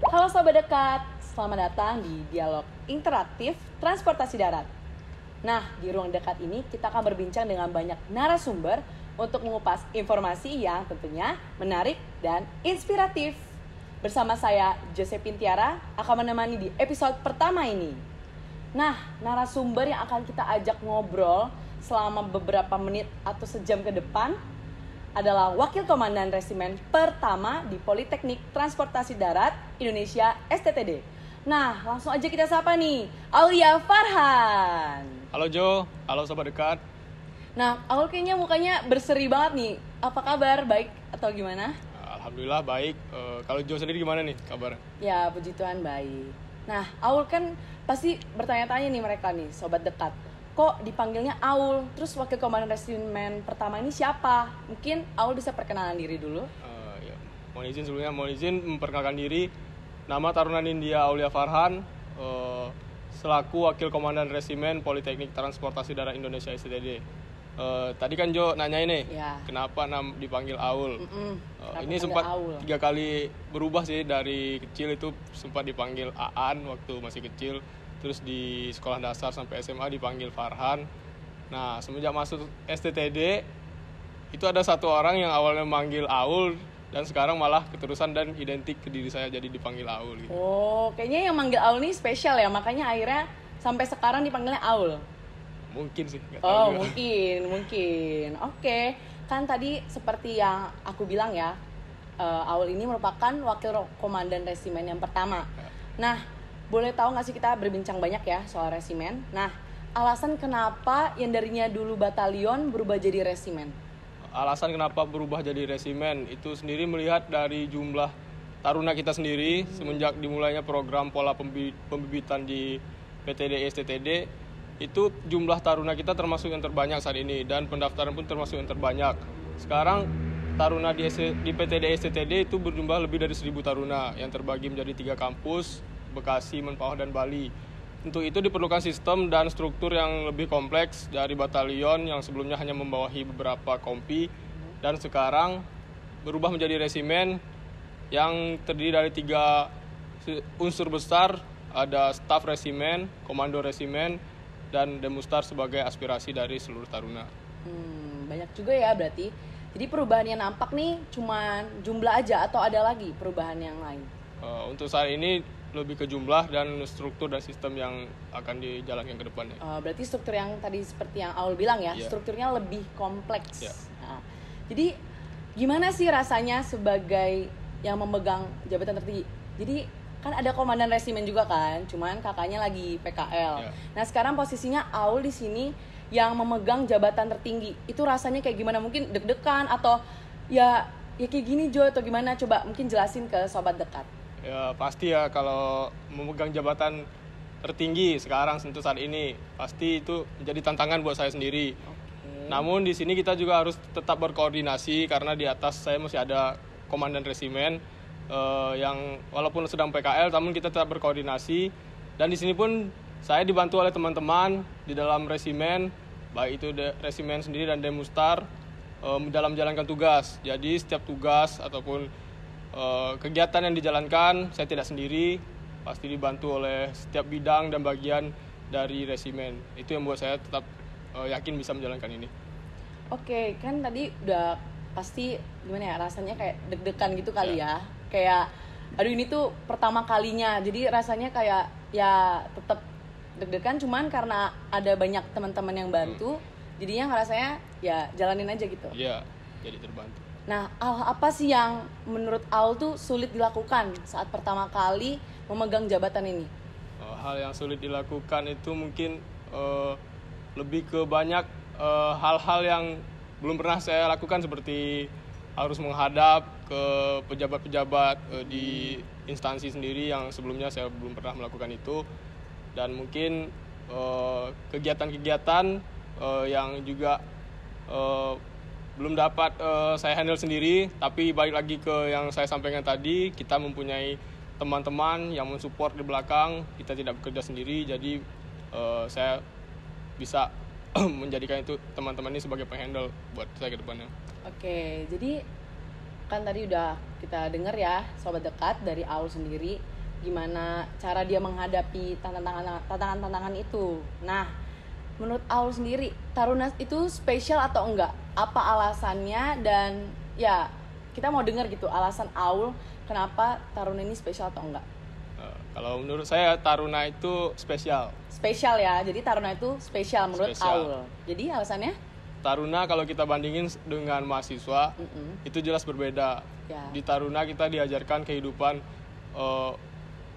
Halo Sobat Dekat, selamat datang di Dialog Interaktif Transportasi Darat. Nah, di ruang dekat ini kita akan berbincang dengan banyak narasumber untuk mengupas informasi yang tentunya menarik dan inspiratif. Bersama saya, Josephine Tiara, akan menemani di episode pertama ini. Nah, narasumber yang akan kita ajak ngobrol selama beberapa menit atau sejam ke depan adalah Wakil Komandan Resimen Pertama di Politeknik Transportasi Darat Indonesia STTD. Nah, langsung aja kita sapa nih, Aulia Farhan. Halo Jo, halo Sobat Dekat. Nah, Aul kayaknya mukanya berseri banget nih. Apa kabar? Baik atau gimana? Alhamdulillah baik. Kalau Jo sendiri gimana nih kabar? Ya, puji Tuhan baik. Nah, Aul kan pasti bertanya-tanya nih mereka nih, Sobat Dekat. Kok dipanggilnya Aul? Terus Wakil Komandan Resimen Pertama ini siapa? Mungkin Aul bisa perkenalan diri dulu. Ya. Mohon izin memperkenalkan diri. Nama Taruna Nindya Aulia Farhan, selaku Wakil Komandan Resimen Politeknik Transportasi Darat Indonesia STTD. Tadi kan Jo nanya ini, Ya. kenapa dipanggil Aul? Ini panggil sempat Aul? 3 kali berubah sih. Dari kecil itu sempat dipanggil Aan waktu masih kecil. Terus di sekolah dasar sampai SMA dipanggil Farhan. Nah, semenjak masuk STTD itu ada satu orang yang awalnya manggil Aul dan sekarang malah keterusan dan identik ke diri saya jadi dipanggil Aul gitu. Oh, kayaknya yang manggil Aul nih spesial ya, makanya akhirnya sampai sekarang dipanggilnya Aul. Mungkin sih, nggak tahu Oh, juga. mungkin. Oke, kan tadi seperti yang aku bilang ya, Aul ini merupakan Wakil Komandan Resimen yang pertama. Nah, boleh tahu nggak sih, kita berbincang banyak ya soal resimen. Nah, alasan kenapa yang darinya dulu batalion berubah jadi resimen? Alasan kenapa berubah jadi resimen itu sendiri melihat dari jumlah taruna kita sendiri. Semenjak dimulainya program pola pembibitan di PTD STTD, itu jumlah taruna kita termasuk yang terbanyak saat ini dan pendaftaran pun termasuk yang terbanyak. Sekarang taruna di PTD STTD itu berjumlah lebih dari 1.000 taruna yang terbagi menjadi 3 kampus, Bekasi, Menpawah, dan Bali. Untuk itu diperlukan sistem dan struktur yang lebih kompleks dari batalion yang sebelumnya hanya membawahi beberapa kompi dan sekarang berubah menjadi resimen yang terdiri dari 3 unsur besar, ada staf resimen, komando resimen, dan demustar sebagai aspirasi dari seluruh taruna. Banyak juga ya berarti. Jadi perubahan yang nampak nih cuman jumlah aja atau ada lagi perubahan yang lain? Untuk saat ini lebih ke jumlah dan struktur dan sistem yang akan dijalankan ke depannya. Berarti struktur yang tadi seperti yang Aul bilang ya, Yeah. strukturnya lebih kompleks. Yeah. Nah, jadi gimana sih rasanya sebagai yang memegang jabatan tertinggi? Jadi kan ada komandan resimen juga kan, cuman kakaknya lagi PKL. Yeah. Nah, sekarang posisinya Aul di sini yang memegang jabatan tertinggi. Itu rasanya kayak gimana? Mungkin deg-degan atau ya kayak gini Jo atau gimana? Coba mungkin jelasin ke Sobat Dekat. Ya pasti ya, kalau memegang jabatan tertinggi sekarang tentu saat ini pasti itu menjadi tantangan buat saya sendiri. Namun di sini kita juga harus tetap berkoordinasi karena di atas saya masih ada komandan resimen yang walaupun sedang PKL namun kita tetap berkoordinasi, dan di sini pun saya dibantu oleh teman-teman di dalam resimen, baik itu resimen sendiri dan demustar dalam menjalankan tugas. Jadi setiap tugas ataupun kegiatan yang dijalankan saya tidak sendiri, pasti dibantu oleh setiap bidang dan bagian dari resimen. Itu yang membuat saya tetap yakin bisa menjalankan ini. Oke, kan tadi udah pasti gimana ya, rasanya kayak deg-degan gitu kali ya. Kayak aduh ini tuh pertama kalinya. Jadi rasanya kayak ya tetap deg-degan, cuman karena ada banyak teman-teman yang bantu, jadinya ngerasanya ya jalanin aja gitu. Iya, jadi terbantu. Nah, apa sih yang menurut Aul tuh sulit dilakukan saat pertama kali memegang jabatan ini? Hal yang sulit dilakukan itu mungkin lebih ke banyak hal-hal yang belum pernah saya lakukan, seperti harus menghadap ke pejabat-pejabat di instansi sendiri yang sebelumnya saya belum pernah melakukan itu, dan mungkin kegiatan-kegiatan yang juga belum dapat saya handle sendiri. Tapi balik lagi ke yang saya sampaikan tadi, kita mempunyai teman-teman yang mensupport di belakang, kita tidak bekerja sendiri, jadi saya bisa menjadikan itu teman-teman ini sebagai penghandle buat saya ke depannya. Oke, jadi kan tadi udah kita dengar ya sobat dekat dari Aul sendiri gimana cara dia menghadapi tantangan-tantangan itu. Nah, menurut Aul sendiri Taruna itu spesial atau enggak? Apa alasannya? Dan ya kita mau dengar gitu alasan Aul kenapa Taruna ini spesial atau enggak. Kalau menurut saya Taruna itu spesial. Spesial ya, jadi Taruna itu spesial menurut Spesial. Aul. Jadi alasannya? Taruna kalau kita bandingin dengan mahasiswa itu jelas berbeda. Ya. Di Taruna kita diajarkan kehidupan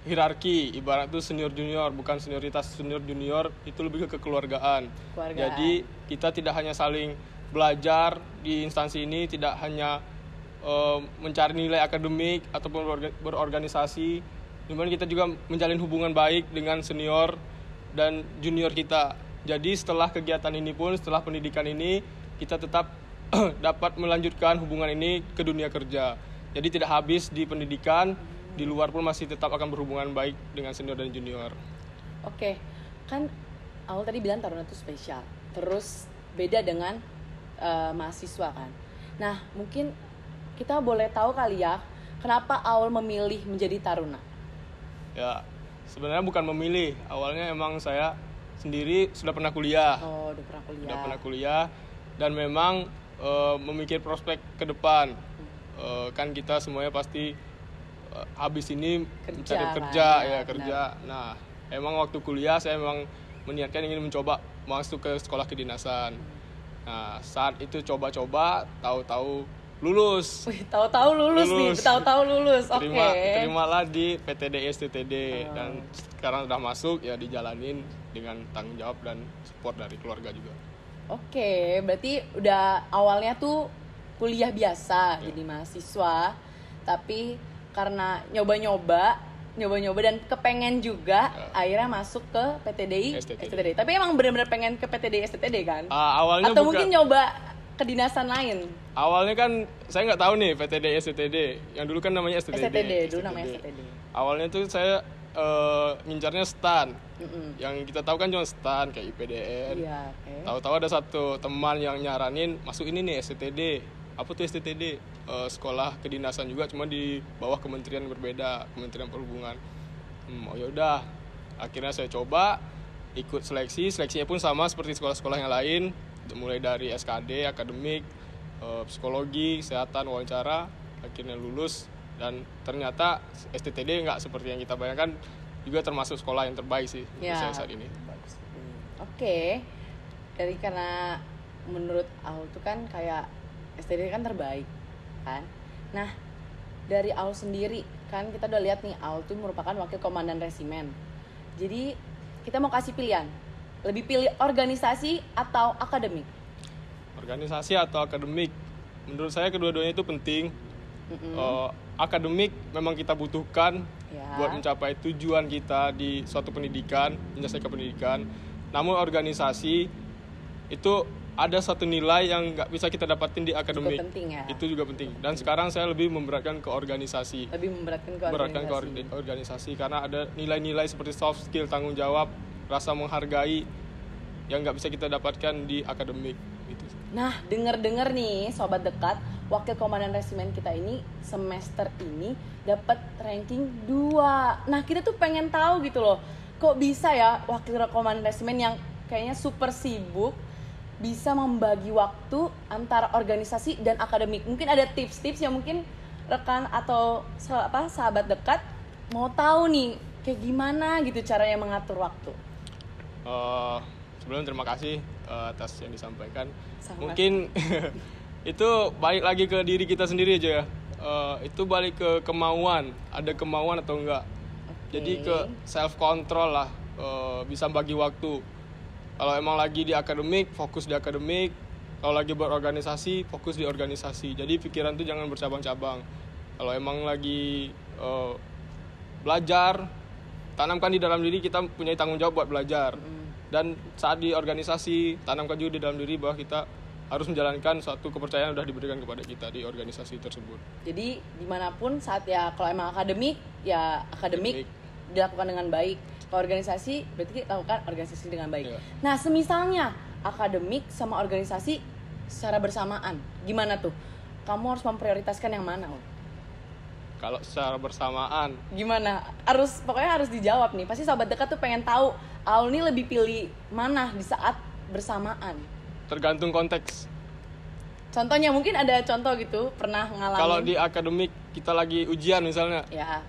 hierarki, ibarat itu senior junior, bukan senioritas. Senior junior itu lebih ke kekeluargaan. Jadi kita tidak hanya saling belajar di instansi ini, tidak hanya mencari nilai akademik ataupun berorganisasi, namun kita juga menjalin hubungan baik dengan senior dan junior kita. Jadi setelah kegiatan ini pun, setelah pendidikan ini, kita tetap dapat melanjutkan hubungan ini ke dunia kerja. Jadi tidak habis di pendidikan, di luar pun masih tetap akan berhubungan baik dengan senior dan junior. Oke, kan Aul tadi bilang Taruna itu spesial. Terus beda dengan mahasiswa kan. Nah, mungkin kita boleh tahu kali ya, kenapa Aul memilih menjadi Taruna? Ya, sebenarnya bukan memilih. Awalnya emang saya sendiri sudah pernah kuliah. Oh, udah pernah kuliah. Sudah pernah kuliah dan memang memikir prospek ke depan. Kan kita semuanya pasti habis ini mencari kerja kan? ya kerja. Nah, emang waktu kuliah saya memang meniatkan ingin mencoba masuk ke sekolah kedinasan. Nah, saat itu coba-coba, tahu-tahu lulus. Wih, tahu-tahu lulus nih, tahu-tahu lulus. Oke. Terimalah di PTD STTD dan sekarang sudah masuk ya dijalanin dengan tanggung jawab dan support dari keluarga juga. Oke, berarti udah awalnya tuh kuliah biasa jadi mahasiswa, tapi karena nyoba-nyoba dan kepengen juga akhirnya masuk ke PTDI STTD. Tapi emang benar-benar pengen ke PTDI STTD kan? Awalnya atau mungkin nyoba kedinasan lain? Awalnya kan saya nggak tahu nih PTD STTD, yang dulu kan namanya STTD. Dulu namanya STTD. Awalnya tuh saya ngincarnya STAN. Yang kita tahu kan cuma STAN kayak IPDN. Iya, okay. Tahu-tahu ada satu teman yang nyaranin masuk ini nih STTD. Apa tuh STTD? Sekolah kedinasan juga, cuma di bawah kementerian berbeda, Kementerian Perhubungan. Oh ya udah, akhirnya saya coba ikut seleksinya pun sama seperti sekolah-sekolah yang lain, mulai dari SKD, akademik, psikologi, kesehatan, wawancara, akhirnya lulus. Dan ternyata STTD nggak seperti yang kita bayangkan, juga termasuk sekolah yang terbaik sih untuk saya saat ini. Oke. Dari karena menurut Aul tuh kan kayak STTD kan terbaik kan. Nah, dari Aul sendiri kan kita udah lihat nih Aul tuh merupakan wakil komandan resimen. Jadi kita mau kasih pilihan, lebih pilih organisasi atau akademik? Organisasi atau akademik? Menurut saya kedua-duanya itu penting. Akademik memang kita butuhkan buat mencapai tujuan kita di suatu pendidikan, menyelesaikan pendidikan. Namun organisasi itu ada satu nilai yang nggak bisa kita dapatin di akademik. Itu juga penting. Dan sekarang saya lebih memberatkan ke organisasi. Organisasi karena ada nilai-nilai seperti soft skill, tanggung jawab, rasa menghargai yang nggak bisa kita dapatkan di akademik. Gitu. Nah, dengar-dengar nih sobat dekat, wakil komandan resimen kita ini semester ini dapat ranking 2. Nah, kita tuh pengen tahu gitu loh, kok bisa ya wakil komandan resimen yang kayaknya super sibuk bisa membagi waktu antara organisasi dan akademik. Mungkin ada tips-tips yang mungkin rekan atau sahabat dekat mau tahu nih kayak gimana gitu caranya mengatur waktu. Sebelum terima kasih atas yang disampaikan. Sama. Mungkin itu balik lagi ke diri kita sendiri aja ya. Itu balik ke kemauan, ada kemauan atau enggak. Jadi ke self control lah, bisa bagi waktu. Kalau emang lagi di akademik, fokus di akademik. Kalau lagi berorganisasi, fokus di organisasi. Jadi pikiran tuh jangan bercabang-cabang. Kalau emang lagi belajar, tanamkan di dalam diri kita punya tanggung jawab buat belajar. Dan saat di organisasi, tanamkan juga di dalam diri bahwa kita harus menjalankan suatu kepercayaan yang sudah diberikan kepada kita di organisasi tersebut. Jadi dimanapun saat ya kalau emang akademik, ya akademik dilakukan dengan baik. Kalau organisasi, berarti kita lakukan organisasi dengan baik. Nah, semisalnya akademik sama organisasi secara bersamaan, gimana tuh? kamu harus memprioritaskan yang mana, Ul? Kalau secara bersamaan, Gimana? Pokoknya harus dijawab nih. Pasti sahabat dekat tuh pengen tahu Aul nih lebih pilih mana di saat bersamaan. tergantung konteks. Contohnya mungkin ada contoh gitu, pernah ngalamin. Kalau di akademik kita lagi ujian misalnya, Ya,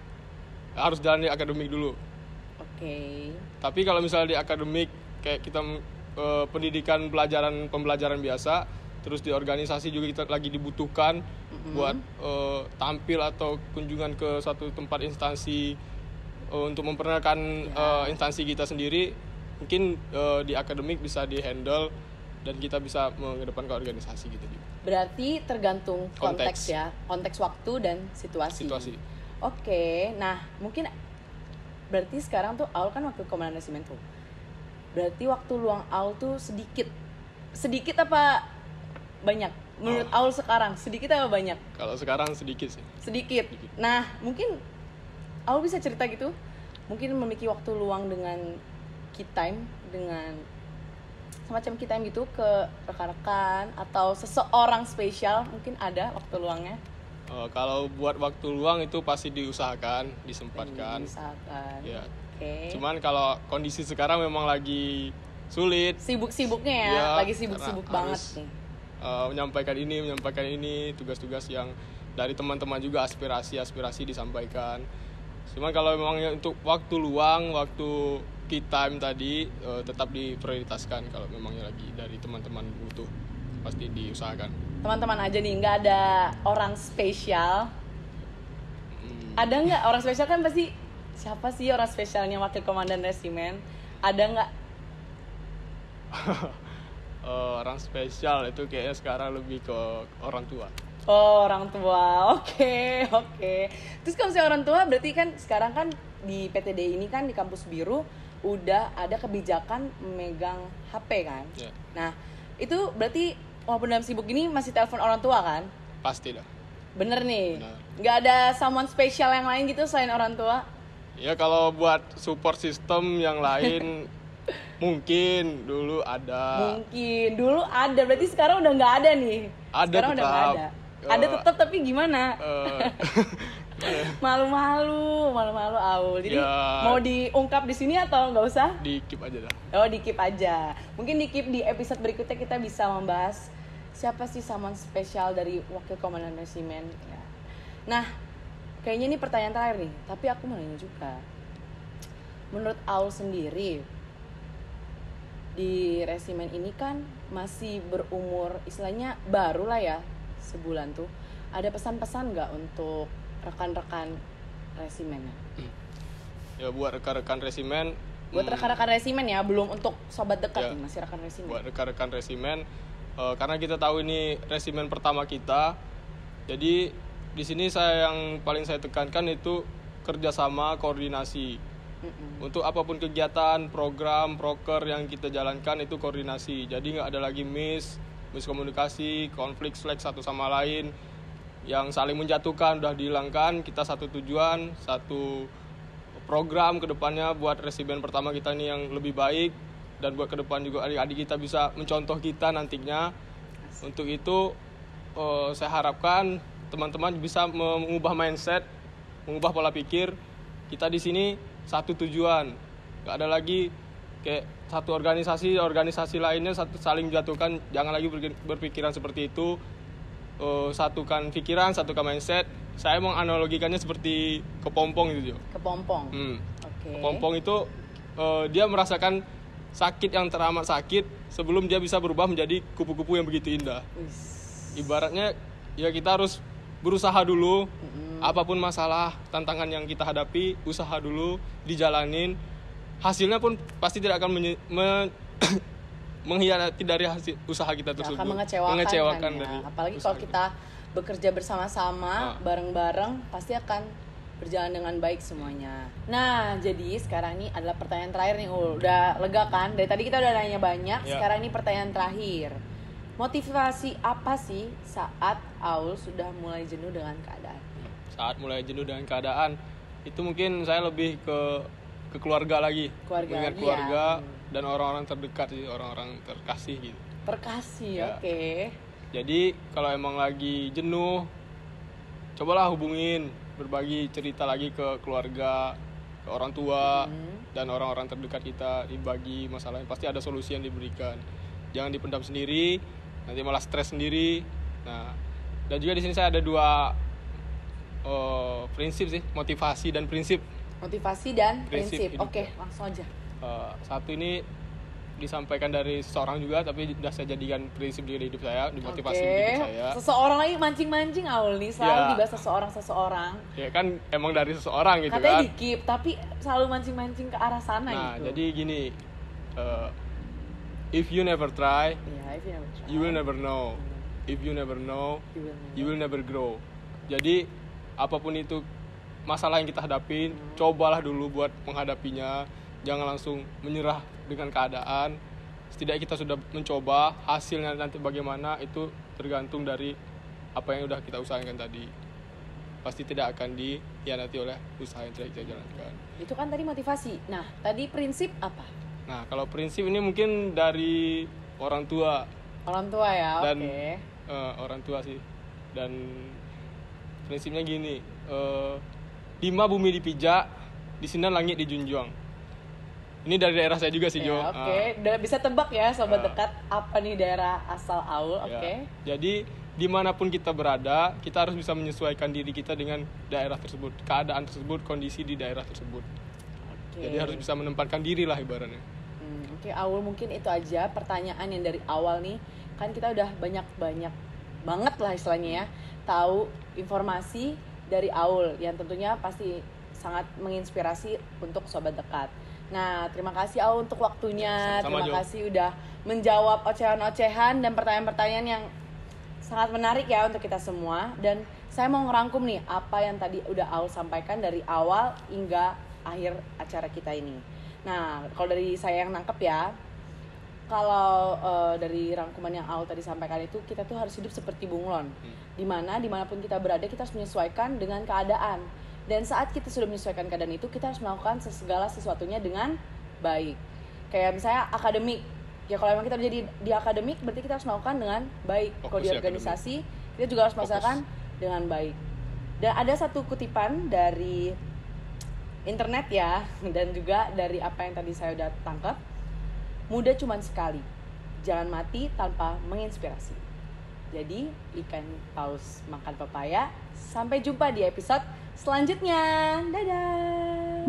harus jalan di akademik dulu. oke. Tapi kalau misalnya di akademik kayak kita pendidikan pembelajaran biasa, terus di organisasi juga kita lagi dibutuhkan buat tampil atau kunjungan ke suatu tempat instansi untuk memperkenalkan instansi kita sendiri, mungkin di akademik bisa dihandle dan kita bisa mengedepankan organisasi gitu juga. Berarti tergantung konteks Konteks. ya, konteks waktu dan situasi. Oke, nah mungkin berarti sekarang tuh Aul kan waktu komandan resimen tuh. Berarti waktu luang Aul tuh sedikit apa banyak? Menurut Aul sekarang sedikit apa banyak? Kalau sekarang sedikit sih. Sedikit. Nah mungkin Aul bisa cerita gitu, mungkin memiliki waktu luang dengan key time, dengan semacam key time gitu ke rekan-rekan atau seseorang spesial, mungkin ada waktu luangnya. Kalau buat waktu luang itu pasti diusahakan, disempatkan. Misalkan. Ya. Oke. Cuman kalau kondisi sekarang memang lagi sulit. Sibuk-sibuknya ya, Ya, lagi sibuk-sibuk karena banget harus, nih. menyampaikan ini, tugas-tugas yang dari teman-teman juga aspirasi disampaikan. Cuman kalau memang untuk waktu luang, waktu key time tadi tetap diprioritaskan kalau memangnya lagi dari teman-teman butuh, pasti diusahakan. Teman-teman aja nih, nggak ada orang spesial. Ada nggak orang spesial kan pasti, siapa sih orang spesialnya wakil komandan resimen? Ada nggak? Orang spesial itu kayaknya sekarang lebih ke orang tua. Oh, orang tua. Oke. Terus kalau misalnya orang tua, berarti kan sekarang kan di PTD ini kan di kampus biru udah ada kebijakan memegang HP kan? Ya. Nah, itu berarti walaupun dalam sibuk gini masih telepon orang tua kan? Pasti dah. Bener nih. Bener. Nggak ada someone spesial yang lain gitu selain orang tua? Ya kalau buat support system yang lain mungkin dulu ada. Mungkin dulu ada, berarti sekarang udah nggak ada nih. Ada Sekarang udah nggak tetap. ada. Ada tetap, tapi gimana? Malu-malu Aul. Jadi Ya. mau diungkap di sini atau nggak usah? Di keep aja dah. Oh, di keep aja. Mungkin di keep di episode berikutnya kita bisa membahas siapa sih someone spesial dari wakil komandan resimen. Ya. Nah, kayaknya ini pertanyaan terakhir nih. Tapi aku mau nanya juga. Menurut Aul sendiri, di resimen ini kan masih berumur istilahnya baru lah ya, sebulan tuh. Ada pesan-pesan nggak untuk rekan-rekan resimennya? Ya buat rekan-rekan resimen. Buat rekan-rekan resimen ya, belum untuk sobat dekat Ya. nih, masih rekan resimen. Buat rekan-rekan resimen, karena kita tahu ini resimen pertama kita, jadi di sini yang paling saya tekankan itu kerjasama, koordinasi. Untuk apapun kegiatan, program, proker yang kita jalankan itu koordinasi. Jadi nggak ada lagi miskomunikasi, konflik satu sama lain yang saling menjatuhkan, udah dihilangkan. Kita satu tujuan, satu program ke depannya buat resimen pertama kita nih yang lebih baik, dan buat ke depan juga adik-adik kita bisa mencontoh kita nantinya. Untuk itu saya harapkan teman-teman bisa mengubah mindset, mengubah pola pikir. Kita di sini satu tujuan, nggak ada lagi kayak satu organisasi lainnya saling menjatuhkan. Jangan lagi berpikiran seperti itu. Satukan pikiran, satukan mindset. Saya mau analogikannya seperti kepompong gitu, Jo. Kepompong. Oke. Kepompong itu dia merasakan sakit yang teramat sakit sebelum dia bisa berubah menjadi kupu-kupu yang begitu indah. Ibaratnya ya kita harus berusaha dulu. Apapun masalah, tantangan yang kita hadapi, usaha dulu, dijalanin. Hasilnya pun pasti tidak akan mengkhianati dari hasil usaha kita tersebut. Akan mengecewakan kan ya. dari Apalagi usaha kalau kita bekerja bersama-sama, bareng-bareng, pasti akan berjalan dengan baik semuanya. Nah, jadi sekarang ini adalah pertanyaan terakhir nih, Udah lega kan? Dari tadi kita udah nanya banyak, Ya. Sekarang ini pertanyaan terakhir. Motivasi apa sih saat Aul sudah mulai jenuh dengan keadaan? Saat mulai jenuh dengan keadaan, itu mungkin saya lebih ke keluarga lagi. Mengingat Lagi keluarga ya. dan orang-orang terdekat sih, orang-orang terkasih gitu. Terkasih, Ya. oke. Jadi kalau emang lagi jenuh, cobalah hubungin, berbagi cerita lagi ke keluarga, ke orang tua, dan orang-orang terdekat kita, dibagi masalahnya. Pasti ada solusi yang diberikan. Jangan dipendam sendiri, nanti malah stres sendiri. Nah, dan juga di sini saya ada 2 prinsip sih, motivasi dan prinsip. Motivasi dan prinsip. hidup. Oke, langsung aja. Satu ini disampaikan dari seseorang juga, tapi sudah saya jadikan prinsip di hidup saya, di motivasi di hidup saya. Seseorang lagi mancing-mancing Aul nih, selalu Ya. dibahas seseorang. Ya kan emang dari seseorang gitu Katanya kan. dikip, tapi selalu mancing-mancing ke arah sana Nah, gitu. jadi gini, if you never try, Iya, if you never try, you will never know. If you never know, you will never. you will never grow. Jadi apapun itu masalah yang kita hadapin, cobalah dulu buat menghadapinya. Jangan langsung menyerah dengan keadaan. Setidaknya kita sudah mencoba, hasilnya nanti bagaimana itu tergantung dari apa yang udah kita usahakan tadi. Pasti tidak akan dikhianati oleh usaha yang telah kita jalankan. Itu kan tadi motivasi. Nah, tadi prinsip apa? Nah, kalau prinsip ini mungkin dari orang tua Orang tua ya, dan oke. orang tua sih. Dan prinsipnya gini, di ma bumi dipijak, di sini langit dijunjung. Ini dari daerah saya juga sih, Jo. Ya, oke. Udah bisa tebak ya, sobat dekat, apa nih daerah asal Aul, Ya. oke. Jadi dimanapun kita berada, kita harus bisa menyesuaikan diri kita dengan daerah tersebut, keadaan tersebut, kondisi di daerah tersebut. Oke. Jadi harus bisa menempatkan diri lah ibaratnya. Oke, Aul, mungkin itu aja pertanyaan yang dari awal nih. Kan kita udah banyak banget lah istilahnya ya, tahu informasi dari Aul yang tentunya pasti sangat menginspirasi untuk sobat dekat. Nah, terima kasih Aul untuk waktunya. Sama-sama, Terima Jo. kasih udah menjawab ocehan-ocehan dan pertanyaan-pertanyaan yang sangat menarik ya untuk kita semua. Dan saya mau ngerangkum nih apa yang tadi udah Aul sampaikan dari awal hingga akhir acara kita ini. Nah, kalau dari saya yang nangkep ya, kalau dari rangkuman yang Aul tadi sampaikan itu, kita tuh harus hidup seperti bunglon. Dimanapun kita berada, kita harus menyesuaikan dengan keadaan. Dan saat kita sudah menyesuaikan keadaan itu, kita harus melakukan segala sesuatunya dengan baik. Kayak misalnya akademik. Ya kalau memang kita menjadi di akademik, berarti kita harus melakukan dengan baik. Kalau di Fokus di organisasi, kita juga harus melaksanakan dengan baik. Dan ada satu kutipan dari internet ya, dan juga dari apa yang tadi saya udah tangkap. Muda cuman sekali, jangan mati tanpa menginspirasi. Jadi ikan paus makan pepaya. Sampai jumpa di episode selanjutnya. Dadah.